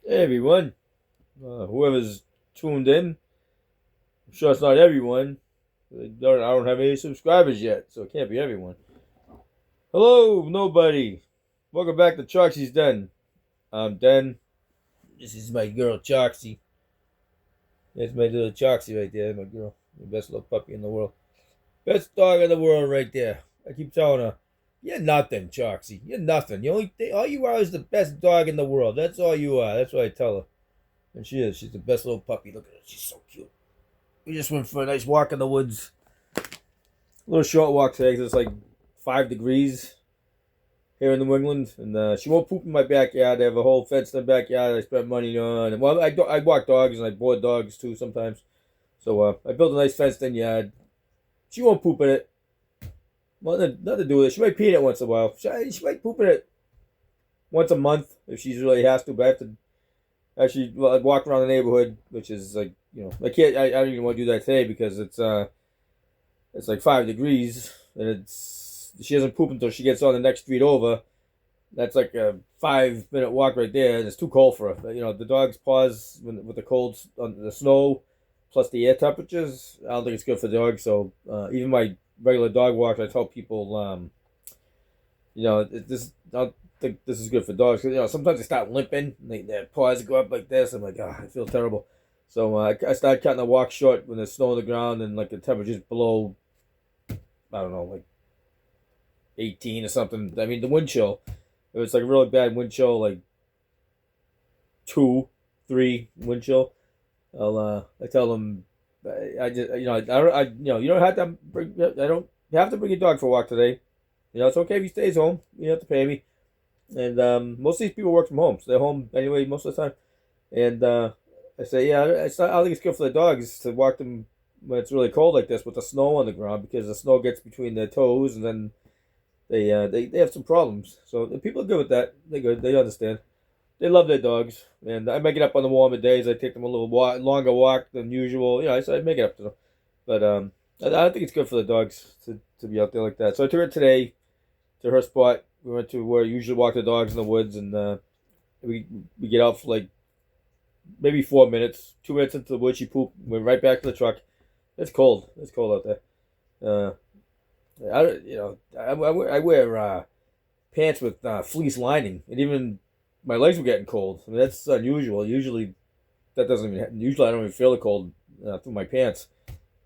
Hey everyone, whoever's tuned in, I'm sure it's not everyone. I don't have any subscribers yet, so it can't be everyone. Hello, nobody. Welcome back to Choxy's Den. I'm Den. This is my girl Choxy. That's my little Choxy right there, my girl. The best little puppy in the world. Best dog in the world right there. I keep telling her, you're nothing, Choxy. You're nothing. The only thing, all you are is the best dog in the world. That's all you are. That's what I tell her. And she is. She's the best little puppy. Look at her. She's so cute. We just went for a nice walk in the woods. A little short walk today because it's like 5 degrees here in New England. And she won't poop in my backyard. I have a whole fence in the backyard I spent money on. And, well, I walk dogs and I board dogs too sometimes. So I built a nice fenced in yard. She won't poop in it. Well, nothing to do with it. She might pee in it once in a while. She might poop in it once a month if she really has to. But I have to actually walk around the neighborhood, which is like, I can't. I don't even want to do that today because it's like 5 degrees, and she doesn't poop until she gets on the next street over. That's like a 5 minute walk right there, and it's too cold for her. The dog's paws with the cold on the snow, plus the air temperatures. I don't think it's good for the dog. So even my regular dog walks, I tell people, I don't think this is good for dogs because sometimes they start limping, and their paws go up like this. I'm like, I feel terrible. So I started cutting the walk short when there's snow on the ground and like the temperature's below, I don't know, like 18 or something. I mean, the wind chill. It was like a really bad wind chill, like 2, 3 wind chill. I tell them, I just you don't have to bring. I don't have to bring your dog for a walk today. It's okay if he stays home. You don't have to pay me. And most of these people work from home, so they're home anyway most of the time. And I say, yeah, it's not. I don't think it's good for the dogs to walk them when it's really cold like this with the snow on the ground because the snow gets between their toes and then they have some problems. So the people are good with that. They're good. They understand. They love their dogs, and I make it up on the warmer days. I take them a little longer walk than usual. So I make it up to them. But I don't think it's good for the dogs to be out there like that. So I took her today to her spot. We went to where I usually walk the dogs in the woods, and we get out for like maybe 4 minutes. 2 minutes into the woods, she pooped. Went right back to the truck. It's cold. It's cold out there. Uh, I wear pants with fleece lining, and even my legs were getting cold. I mean, that's unusual. Usually, that doesn't even happen. Usually, I don't even feel the cold through my pants.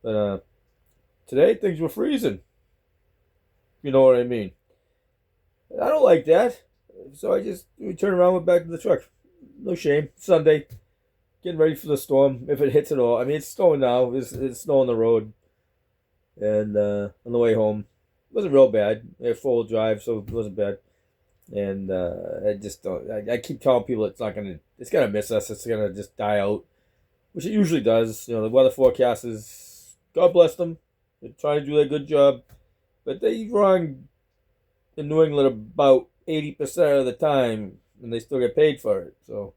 But today, things were freezing. You know what I mean? I don't like that. So we turned around, went back to the truck. No shame. Sunday, getting ready for the storm if it hits at all. I mean, it's snowing now. It's snow on the road, and on the way home, it wasn't real bad. I had 4-wheel drive, so it wasn't bad. And I just don't. I keep telling people it's gonna miss us. It's gonna just die out, which it usually does. The weather forecasters, God bless them, they're trying to do their good job, but they wrong in New England about 80% of the time, and they still get paid for it. So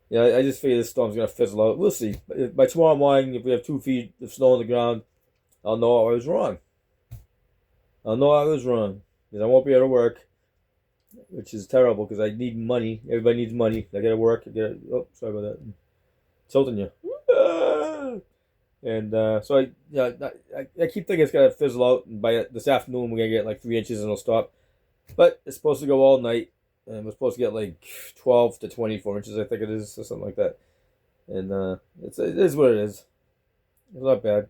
yeah, I just figure this storm's gonna fizzle out. We'll see. By tomorrow morning, if we have 2 feet of snow on the ground, I'll know I was wrong. I'll know I was wrong because I won't be able to work, which is terrible because I need money. Everybody needs money. I gotta work. Oh, sorry about that. Tilting you. And so I keep thinking it's gonna fizzle out, and by this afternoon we're gonna get like 3 inches and it'll stop. But it's supposed to go all night, and we're supposed to get like 12 to 24 inches, I think it is, or something like that. And it is what it is. It's not bad.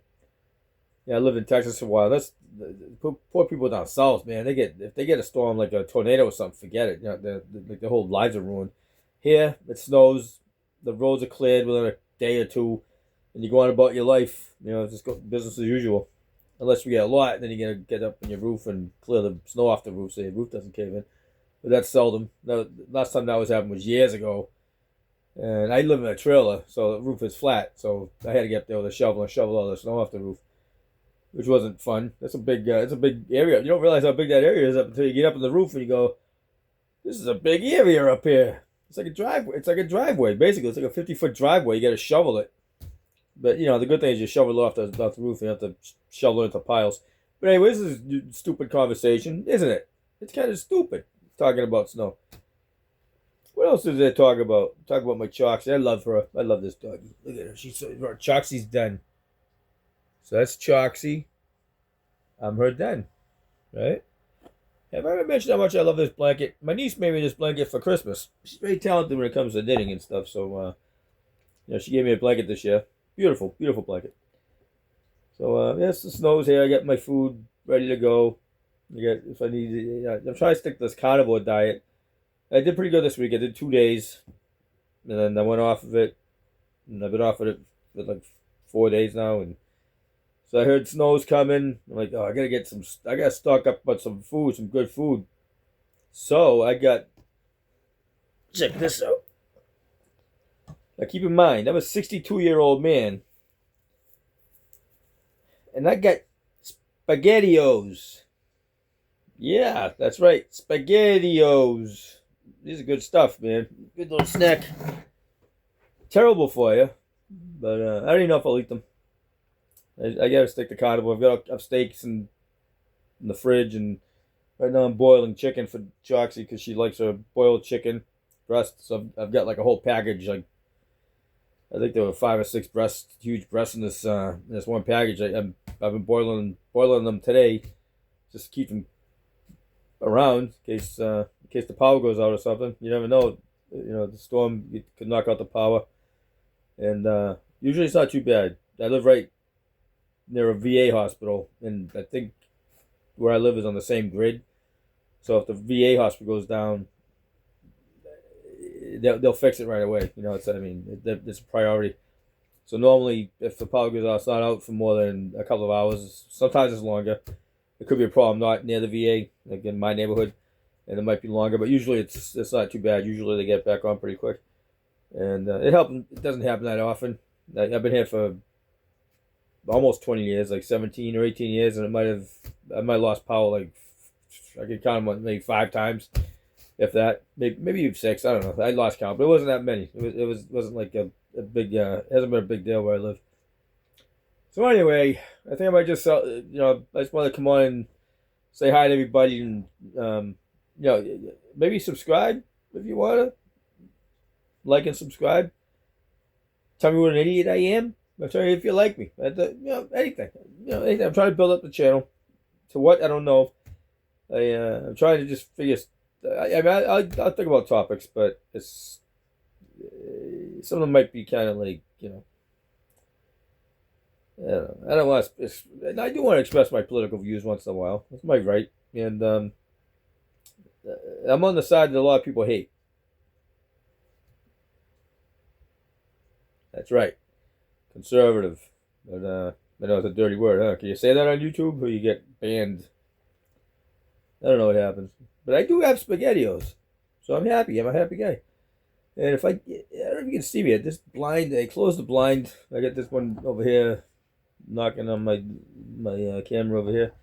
Yeah, I lived in Texas for a while. That's poor people down south, man. If they get a storm like a tornado or something, forget it. Their whole lives are ruined. Here, it snows, the roads are cleared within a day or two, and you go on about your life. Just go business as usual. Unless we get a lot, then you gotta get up on your roof and clear the snow off the roof so your roof doesn't cave in. But that's seldom. The last time that was happened was years ago, and I live in a trailer, so the roof is flat. So I had to get up there with a shovel and shovel all the snow off the roof, which wasn't fun. It's a big area. You don't realize how big that area is up until you get up on the roof and you go, "This is a big area up here." It's like a driveway. It's like a driveway, basically. It's like a 50-foot driveway. You got to shovel it. But the good thing is you shovel it off the roof. And you have to shovel it into piles. But anyways, this is a stupid conversation, isn't it? It's kind of stupid talking about snow. What else is there to talk about? Talk about my Choxie. I love her. I love this doggy. Look at her. She's so, her Choxie's done. So that's Choxie. I'm her done. Right? Have I ever mentioned how much I love this blanket? My niece made me this blanket for Christmas. She's very talented when it comes to knitting and stuff. So, she gave me a blanket this year. Beautiful, beautiful blanket. So, yes, the snow's here. I got my food ready to go. If I need, I'm trying to stick to this carnivore diet. I did pretty good this week. I did 2 days, and then I went off of it, and I've been off of it for like 4 days now. And so I heard snow's coming. I'm like, oh, I gotta stock up on some food, some good food. So I got, check this out. Now keep in mind, I'm a 62-year-old man, and I got SpaghettiOs. Yeah, that's right, SpaghettiOs. These are good stuff, man. Good little snack. Terrible for you, but I don't even know if I'll eat them. I gotta stick to carnivore. I've steaks in the fridge, and right now I'm boiling chicken for Choxie because she likes her boiled chicken breasts. So I've got like a whole package. Like I think there were 5 or 6 huge breasts in this one package. I've been boiling them today, just to keep them around in case the power goes out or something. You never know. The storm could knock out the power, and usually it's not too bad. I live right near a VA hospital, and I think where I live is on the same grid. So if the VA hospital goes down, they'll fix it right away. It's a priority. So normally, if the power goes out, it's not out for more than a couple of hours. Sometimes it's longer. It could be a problem not near the VA, like in my neighborhood, and it might be longer. But usually it's not too bad. Usually they get back on pretty quick, and it doesn't happen that often. I've been here for almost 20 years, like 17 or 18 years, and I might have lost power like I could count them maybe 5 times, if that, maybe even 6. I don't know. I lost count, but it wasn't that many. It wasn't like a big. It hasn't been a big deal where I live. So anyway, I think I might just I just want to come on and say hi to everybody, and maybe subscribe if you want to like and subscribe. Tell me what an idiot I am. I'll tell you if you like me. Anything. Anything. I'm trying to build up the channel. To what? I don't know. I'm trying to just figure. I'll think about topics, but it's some of them might be kind of like I don't want to. I do want to express my political views once in a while. That's my right, and I'm on the side that a lot of people hate. That's right. Conservative. But I know it's a dirty word, huh? Can you say that on YouTube or you get banned? I don't know what happens. But I do have SpaghettiOs. So I'm happy. I'm a happy guy. And I don't know if you can see me at this blind. I closed the blind. I got this one over here knocking on my camera over here.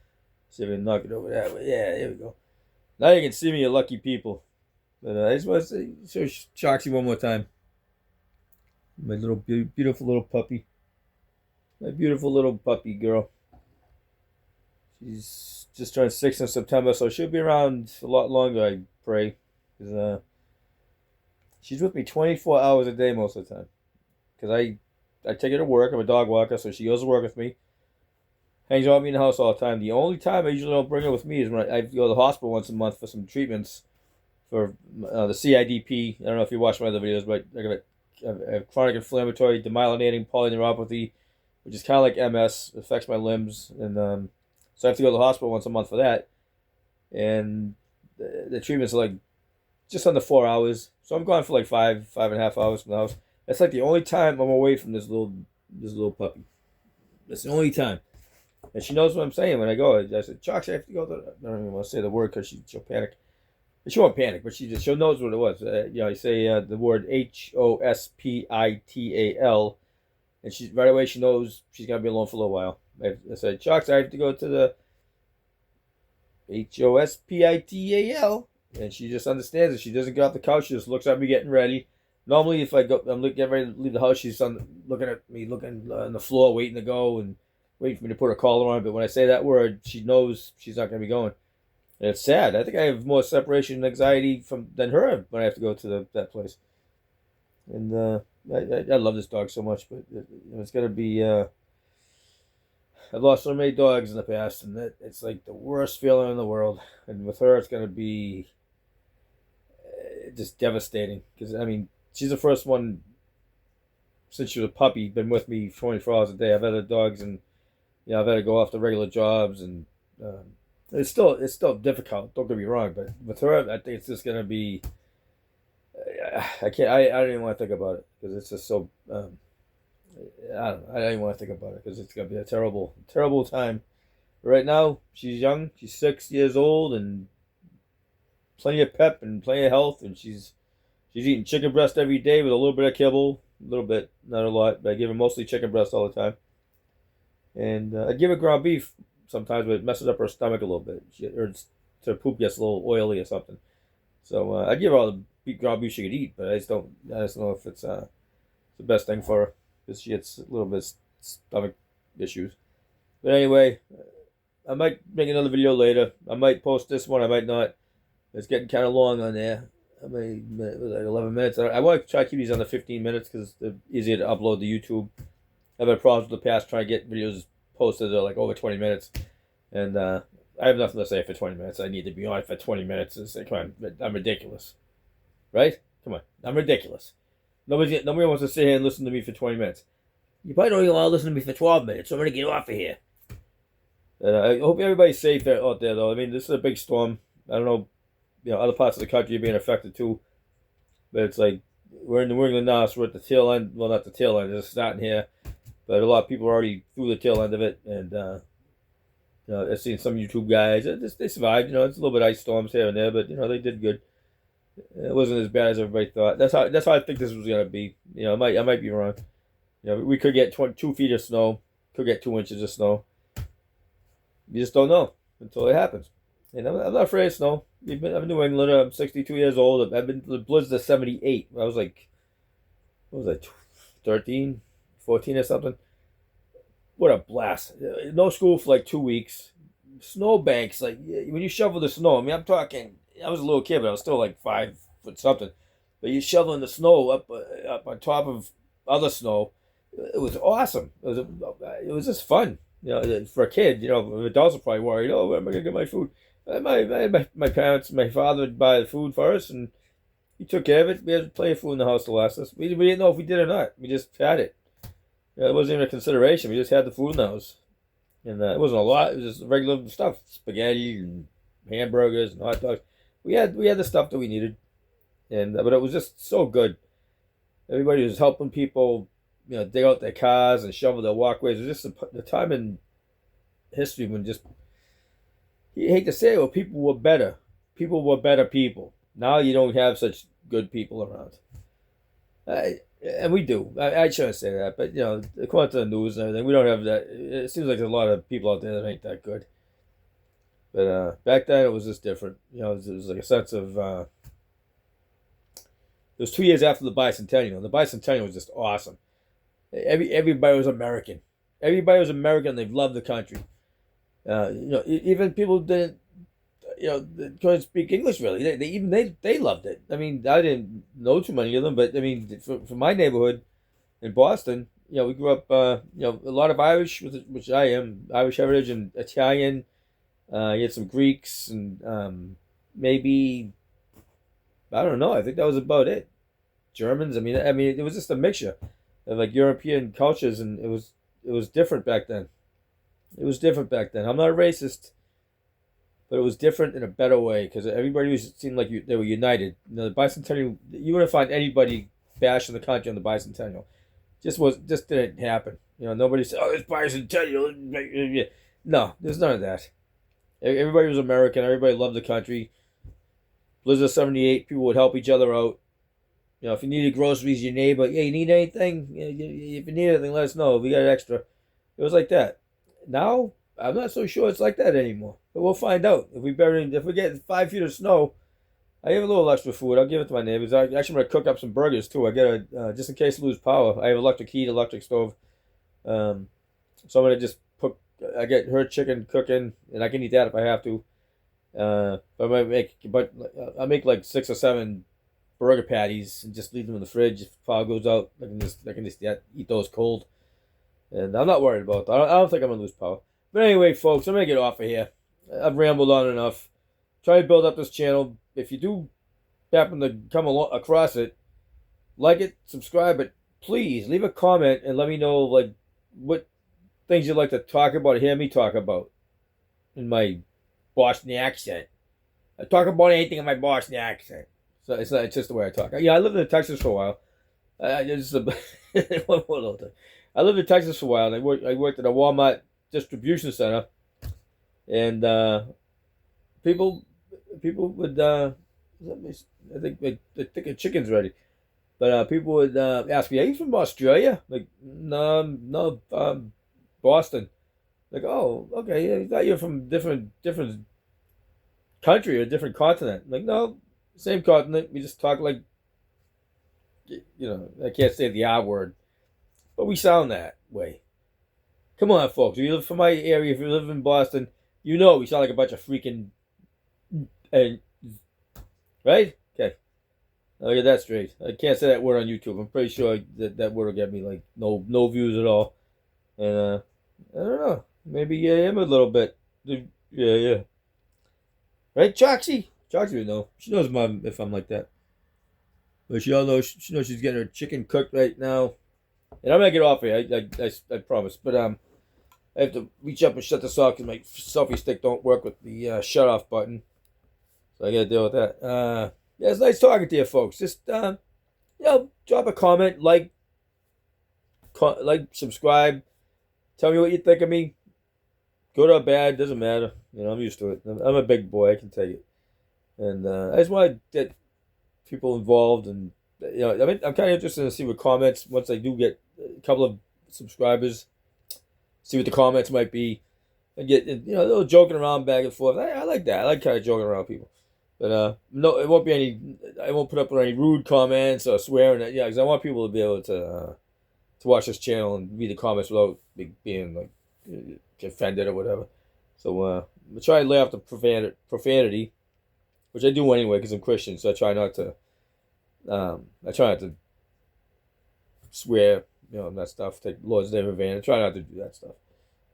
See if I can knock it over that way. Yeah, there we go. Now you can see me, you lucky people. But I just want to show Choxie one more time. My little beautiful little puppy. My beautiful little puppy girl. She's just turned 6 in September, so she'll be around a lot longer, I pray. Because she's with me 24 hours a day most of the time. Because I take her to work. I'm a dog walker, so she goes to work with me. Hangs out with me in the house all the time. The only time I usually don't bring her with me is when I go to the hospital once a month for some treatments for the CIDP. I don't know if you watch my other videos, but I have chronic inflammatory demyelinating polyneuropathy, which is kind of like MS. It affects my limbs, and so I have to go to the hospital once a month for that. And the treatments are like just under 4 hours, so I'm gone for like 5.5 hours from the house. That's like the only time I'm away from this little puppy. That's the only time, and she knows what I'm saying when I go. I said, "Chox, I have to go." I don't even want to say the word because she'll panic. She won't panic, but she'll knows what it was. I say the word HOSPITAL, and she right away she knows she's gonna be alone for a little while. I said, Chox, I have to go to the HOSPITAL, and she just understands it. She doesn't get off the couch. She just looks at me getting ready. Normally, if I'm getting ready to leave the house, she's looking at me, looking on the floor, waiting to go and waiting for me to put her collar on. But when I say that word, she knows she's not gonna be going. And it's sad. I think I have more separation anxiety than her when I have to go to that place. And I love this dog so much, but it's gonna be. I've lost so many dogs in the past, and it's like the worst feeling in the world. And with her, it's gonna be just devastating because I mean she's the first one since she was a puppy, been with me 24 hours a day. I've had the dogs, and I've had to go off the regular jobs, and it's still difficult. Don't get me wrong, but with her, I think it's just gonna be. I can't. I don't even want to think about it because it's just so. I don't know. I don't even want to think about it because it's gonna be a terrible, terrible time. Right now, she's young. She's 6 years old and plenty of pep and plenty of health, and she's eating chicken breast every day with a little bit of kibble, a little bit, not a lot, but I give her mostly chicken breast all the time. And I give her ground beef sometimes, but it messes up her stomach a little bit. Or her poop gets a little oily or something. So I give her all the ground beef she could eat, but I just don't know if it's the best thing for her because she gets a little bit of stomach issues. But anyway, I might make another video later. I might post this one. I might not. It's getting kind of long on there. I mean, like 11 minutes. I want to try to keep these under 15 minutes because they're easier to upload to YouTube. I've had problems with the past trying to get videos posted that are like over 20 minutes. And I have nothing to say for 20 minutes. I need to be on it for 20 minutes. It's like, come on, I'm ridiculous. Right? Come on, I'm ridiculous. Nobody wants to sit here and listen to me for 20 minutes. You probably don't even want to listen to me for 12 minutes, so I'm going to get off of here. I hope everybody's safe out there, though. I mean, this is a big storm. I don't know, other parts of the country are being affected too. But it's like, we're in New England now, so we're at the tail end. Well, not the tail end, it's starting here. But a lot of people are already through the tail end of it. And, I've seen some YouTube guys, they survived. It's a little bit of ice storms here and there, but, they did good. It wasn't as bad as everybody thought. That's how I think this was going to be. I might be wrong. We could get 2 feet of snow, could get 2 inches of snow. You just don't know until it happens. And I'm not afraid of snow. I'm in New England. I'm 62 years old. I've been to the blizzard of 78. I was like, what was I, 13, 14 or something? What a blast. No school for like 2 weeks. Snow banks, like when you shovel the snow, I mean, I'm talking, I was a little kid, but I was still like 5 foot something. But you're shoveling the snow up on top of other snow. It was awesome. It was just fun. For a kid, adults are probably worried, oh, where am I going to get my food? My parents, my father would buy the food for us, and he took care of it. We had plenty of food in the house to last us. We didn't know if we did or not. We just had it. It wasn't even a consideration. We just had the food in the house. And it wasn't a lot. It was just regular stuff. Spaghetti and hamburgers and hot dogs. We had the stuff that we needed. But it was just so good. Everybody was helping people, dig out their cars and shovel their walkways. It was just the time in history when just, you hate to say it, but people were better. People were better people. Now you don't have such good people around. And we do. I shouldn't say that, but according to the news and everything, we don't have that. It seems like there's a lot of people out there that ain't that good. But back then it was just different. It was like a sense of. It was 2 years after the bicentennial. The bicentennial was just awesome. Everybody was American. Everybody was American. They loved the country. Even people didn't. Couldn't speak English really. They loved it. I mean, I didn't know too many of them, but I mean, for my neighborhood in Boston, we grew up, a lot of Irish, which I am, Irish heritage and Italian. You had some Greeks and maybe, I don't know. I think that was about it. Germans. I mean, it was just a mixture of like European cultures, and it was different back then. It was different back then. I'm not a racist. But it was different in a better way because everybody seemed like they were united. The bicentennial, you wouldn't find anybody bashing the country on the bicentennial. Just didn't happen. Nobody said, "Oh, it's bicentennial." No, there's none of that. Everybody was American. Everybody loved the country. Blizzard of 78, people would help each other out. If you needed groceries, your neighbor, yeah, you need anything? If you need anything, let us know. We got extra. It was like that. Now, I'm not so sure it's like that anymore. But we'll find out. If we get 5 feet of snow, I have a little extra food. I'll give it to my neighbors. I'm going to cook up some burgers too. I get just in case I lose power. I have electric heat, electric stove. So I'm going to just I get her chicken cooking, and I can eat that if I have to. I make like 6 or 7 burger patties and just leave them in the fridge. If the power goes out, I can just eat those cold. And I'm not worried about that. I don't think I'm gonna lose power. But anyway, folks, I'm gonna get off of here. I've rambled on enough. Try to build up this channel. If you do happen to come across it, like it, subscribe, but please leave a comment and let me know like what things you'd like to talk about, hear me talk about in my Boston accent. I talk about anything in my Boston accent. So it's just the way I talk. Yeah, I lived in Texas for a while. One more little thing. I lived in Texas for a while. And I worked at a Walmart distribution center, and people would I think the chicken's ready. But people would ask me, "Are you from Australia?" Like, no, Boston. Like, oh, okay, yeah, I thought you're from different country or different continent. Like, no, same continent. We just talk like, I can't say the R word, but we sound that way. Come on, folks. If you live from my area, if you live in Boston, we sound like a bunch of freaking, and right? Okay. I'll get that straight. I can't say that word on YouTube. I'm pretty sure that word will get me like no views at all. And I don't know. Maybe I am a little bit. Yeah. Right, Choxy? Choxy would know. She knows if I'm like that. But she knows she's getting her chicken cooked right now. And I'm gonna get off here. I promise. But I have to reach up and shut this off because my selfie stick don't work with the shut off button. So I gotta deal with that. Yeah, it's nice talking to you, folks. Just drop a comment, like, subscribe. Tell me what you think of me. Good or bad, doesn't matter. I'm used to it. I'm a big boy, I can take it. And I just want to get people involved, and I'm kind of interested to see what comments once I do get a couple of subscribers. See what the comments might be, and get a little joking around back and forth. I like that. I like kind of joking around people. But no, it won't be any. I won't put up any rude comments or swearing. Yeah, because I want people to be able to watch this channel and read the comments without being like offended or whatever. So I try to lay off the profanity, which I do anyway because I'm Christian. So I try not to. I try not to swear, and that stuff. Take the Lord's name in vain. I try not to do that stuff.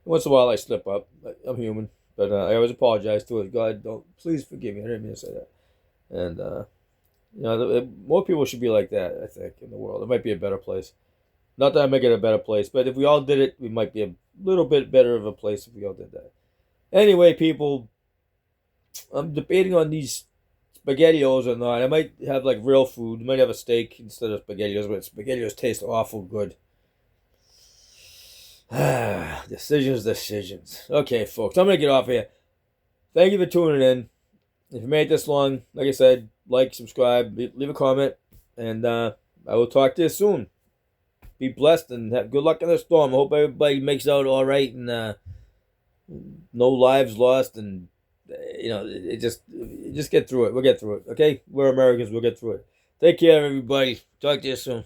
Once in a while I slip up. I'm human. But I always apologize to it. God, please forgive me. I didn't mean to say that. And more people should be like that. I think in the world, it might be a better place. Not that I make it a better place, but if we all did it, we might be a little bit better of a place if we all did that. Anyway, people, I'm debating on these SpaghettiOs or not. I might have like real food. I might have a steak instead of SpaghettiOs, but SpaghettiOs taste awful good. Decisions. Okay, folks, I'm gonna get off here. Thank you for tuning in. If you made it this long, like I said, like, subscribe, leave a comment, and I will talk to you soon. Be blessed and have good luck in the storm. I hope everybody makes out all right and no lives lost, and just get through it. We'll get through it. Okay, we're Americans. We'll get through it. Take care, everybody. Talk to you soon.